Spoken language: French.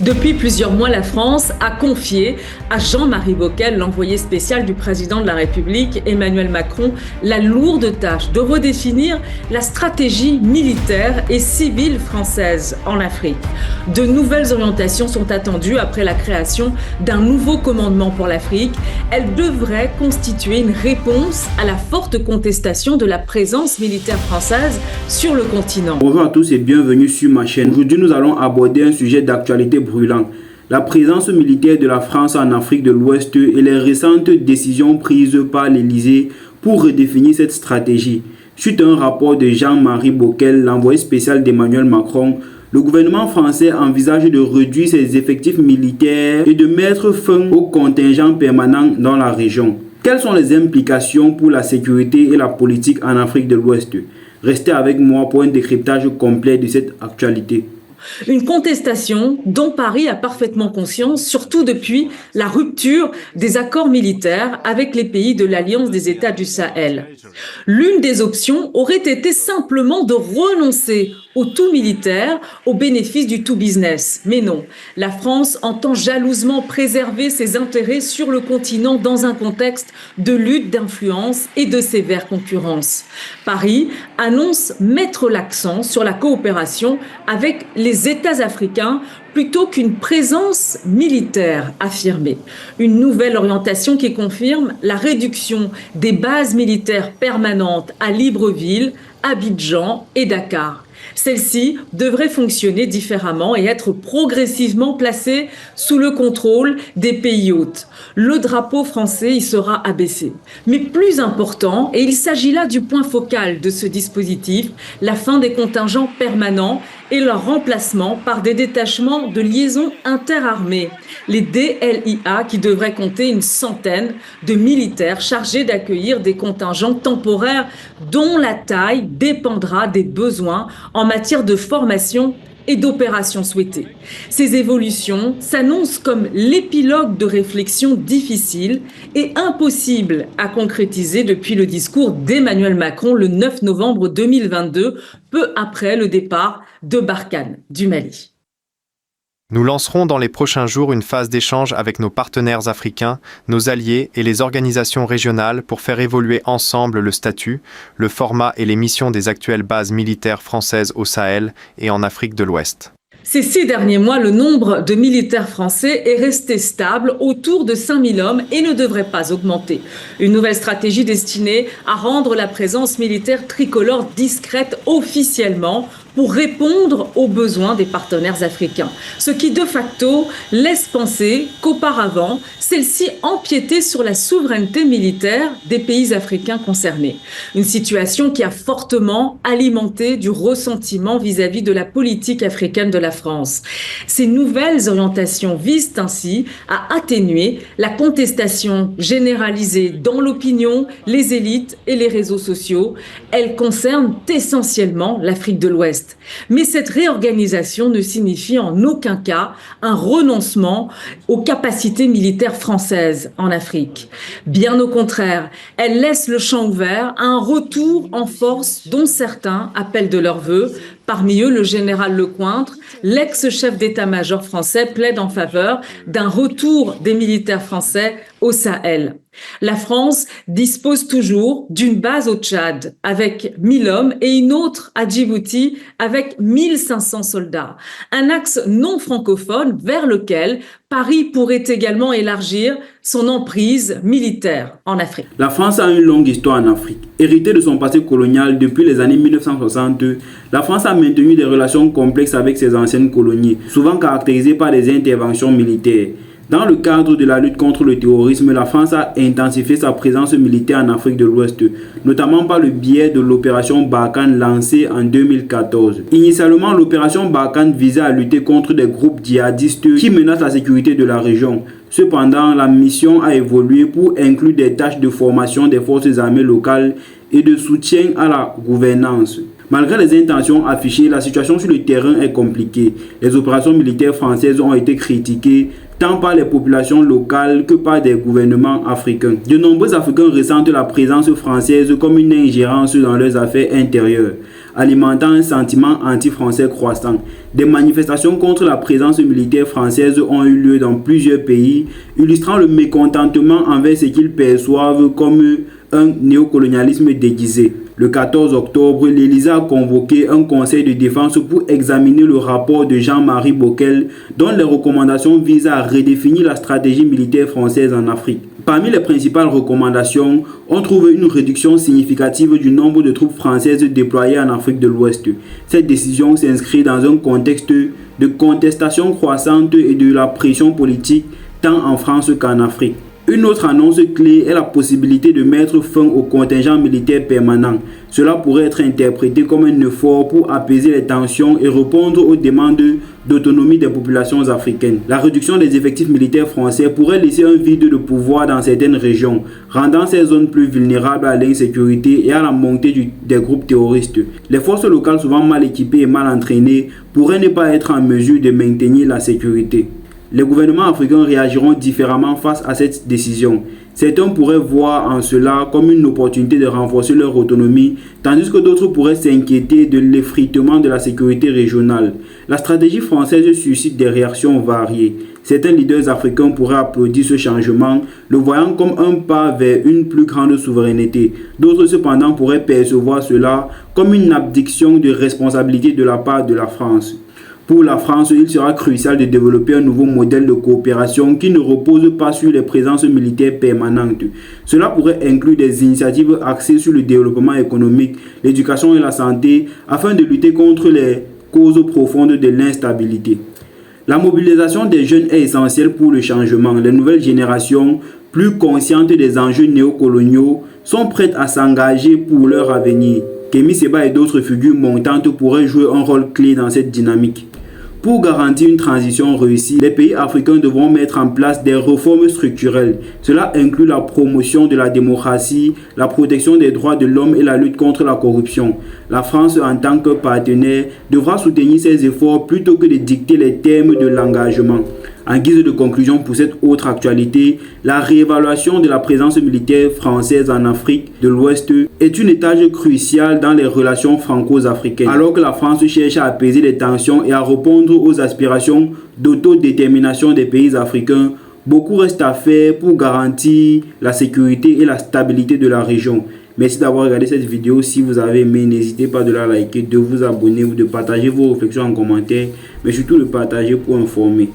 Depuis plusieurs mois, la France a confié à Jean-Marie Bockel, l'envoyé spécial du président de la République, Emmanuel Macron, la lourde tâche de redéfinir la stratégie militaire et civile française en Afrique. De nouvelles orientations sont attendues après la création d'un nouveau commandement pour l'Afrique. Elles devraient constituer une réponse à la forte contestation de la présence militaire française sur le continent. Bonjour à tous et bienvenue sur ma chaîne. Aujourd'hui, nous allons aborder un sujet d'actualité brûlant. La présence militaire de la France en Afrique de l'Ouest et les récentes décisions prises par l'Élysée pour redéfinir cette stratégie. Suite à un rapport de Jean-Marie Bockel, l'envoyé spécial d'Emmanuel Macron, le gouvernement français envisage de réduire ses effectifs militaires et de mettre fin aux contingents permanents dans la région. Quelles sont les implications pour la sécurité et la politique en Afrique de l'Ouest? Restez avec moi pour un décryptage complet de cette actualité. Une contestation dont Paris a parfaitement conscience, surtout depuis la rupture des accords militaires avec les pays de l'Alliance des États du Sahel. L'une des options aurait été simplement de renoncer au tout militaire au bénéfice du tout business. Mais non, la France entend jalousement préserver ses intérêts sur le continent dans un contexte de lutte d'influence et de sévère concurrence. Paris annonce mettre l'accent sur la coopération avec les États africains plutôt qu'une présence militaire affirmée. Une nouvelle orientation qui confirme la réduction des bases militaires permanentes à Libreville, Abidjan et Dakar. Celles-ci devraient fonctionner différemment et être progressivement placées sous le contrôle des pays hôtes. Le drapeau français y sera abaissé. Mais plus important, et il s'agit là du point focal de ce dispositif, la fin des contingents permanents et leur remplacement par des détachements de liaison interarmées, les DLIA, qui devraient compter une centaine de militaires chargés d'accueillir des contingents temporaires dont la taille dépendra des besoins en matière de formation et d'opérations souhaitées. Ces évolutions s'annoncent comme l'épilogue de réflexions difficiles et impossibles à concrétiser depuis le discours d'Emmanuel Macron le 9 novembre 2022, peu après le départ de Barkhane du Mali. Nous lancerons dans les prochains jours une phase d'échange avec nos partenaires africains, nos alliés et les organisations régionales pour faire évoluer ensemble le statut, le format et les missions des actuelles bases militaires françaises au Sahel et en Afrique de l'Ouest. Ces 6 derniers mois, le nombre de militaires français est resté stable autour de 5000 hommes et ne devrait pas augmenter. Une nouvelle stratégie destinée à rendre la présence militaire tricolore discrète officiellement pour répondre aux besoins des partenaires africains. Ce qui, de facto, laisse penser qu'auparavant, celle-ci empiétait sur la souveraineté militaire des pays africains concernés. Une situation qui a fortement alimenté du ressentiment vis-à-vis de la politique africaine de la France. Ces nouvelles orientations visent ainsi à atténuer la contestation généralisée dans l'opinion, les élites et les réseaux sociaux. Elles concernent essentiellement l'Afrique de l'Ouest. Mais cette réorganisation ne signifie en aucun cas un renoncement aux capacités militaires françaises en Afrique. Bien au contraire, elle laisse le champ ouvert à un retour en force dont certains appellent de leur vœu. Parmi eux, le général Lecointre, l'ex-chef d'état-major français, plaide en faveur d'un retour des militaires français au Sahel. La France dispose toujours d'une base au Tchad avec 1000 hommes et une autre à Djibouti avec 1500 soldats. Un axe non francophone vers lequel Paris pourrait également élargir son emprise militaire en Afrique. La France a une longue histoire en Afrique. Héritée de son passé colonial depuis les années 1960, la France a maintenu des relations complexes avec ses anciennes colonies, souvent caractérisées par des interventions militaires. Dans le cadre de la lutte contre le terrorisme, la France a intensifié sa présence militaire en Afrique de l'Ouest, notamment par le biais de l'opération Barkhane lancée en 2014. Initialement, l'opération Barkhane visait à lutter contre des groupes djihadistes qui menacent la sécurité de la région. Cependant, la mission a évolué pour inclure des tâches de formation des forces armées locales et de soutien à la gouvernance. Malgré les intentions affichées, la situation sur le terrain est compliquée. Les opérations militaires françaises ont été critiquées tant par les populations locales que par des gouvernements africains. De nombreux Africains ressentent la présence française comme une ingérence dans leurs affaires intérieures. alimentant un sentiment anti-français croissant. Des manifestations contre la présence militaire française ont eu lieu dans plusieurs pays, illustrant le mécontentement envers ce qu'ils perçoivent comme un néocolonialisme déguisé. Le 14 octobre, l'Élysée a convoqué un conseil de défense pour examiner le rapport de Jean-Marie Bockel, dont les recommandations visent à redéfinir la stratégie militaire française en Afrique. Parmi les principales recommandations, on trouve une réduction significative du nombre de troupes françaises déployées en Afrique de l'Ouest. Cette décision s'inscrit dans un contexte de contestation croissante et de la pression politique tant en France qu'en Afrique. Une autre annonce clé est la possibilité de mettre fin au contingent militaire permanent. Cela pourrait être interprété comme un effort pour apaiser les tensions et répondre aux demandes d'autonomie des populations africaines. La réduction des effectifs militaires français pourrait laisser un vide de pouvoir dans certaines régions, rendant ces zones plus vulnérables à l'insécurité et à la montée des groupes terroristes. Les forces locales, souvent mal équipées et mal entraînées, pourraient ne pas être en mesure de maintenir la sécurité. Les gouvernements africains réagiront différemment face à cette décision. Certains pourraient voir en cela comme une opportunité de renforcer leur autonomie, tandis que d'autres pourraient s'inquiéter de l'effritement de la sécurité régionale. La stratégie française suscite des réactions variées. Certains leaders africains pourraient applaudir ce changement, le voyant comme un pas vers une plus grande souveraineté. D'autres cependant pourraient percevoir cela comme une abdication de responsabilité de la part de la France. Pour la France, il sera crucial de développer un nouveau modèle de coopération qui ne repose pas sur les présences militaires permanentes. Cela pourrait inclure des initiatives axées sur le développement économique, l'éducation et la santé afin de lutter contre les causes profondes de l'instabilité. La mobilisation des jeunes est essentielle pour le changement. Les nouvelles générations, plus conscientes des enjeux néocoloniaux, sont prêtes à s'engager pour leur avenir. Kémy Séba et d'autres figures montantes pourraient jouer un rôle clé dans cette dynamique. Pour garantir une transition réussie, les pays africains devront mettre en place des réformes structurelles. Cela inclut la promotion de la démocratie, la protection des droits de l'homme et la lutte contre la corruption. La France, en tant que partenaire, devra soutenir ces efforts plutôt que de dicter les termes de l'engagement. En guise de conclusion pour cette autre actualité, la réévaluation de la présence militaire française en Afrique de l'Ouest est une étape cruciale dans les relations franco-africaines. Alors que la France cherche à apaiser les tensions et à répondre aux aspirations d'autodétermination des pays africains, beaucoup reste à faire pour garantir la sécurité et la stabilité de la région. Merci d'avoir regardé cette vidéo. Si vous avez aimé, n'hésitez pas de la liker, de vous abonner ou de partager vos réflexions en commentaire, mais surtout de partager pour informer.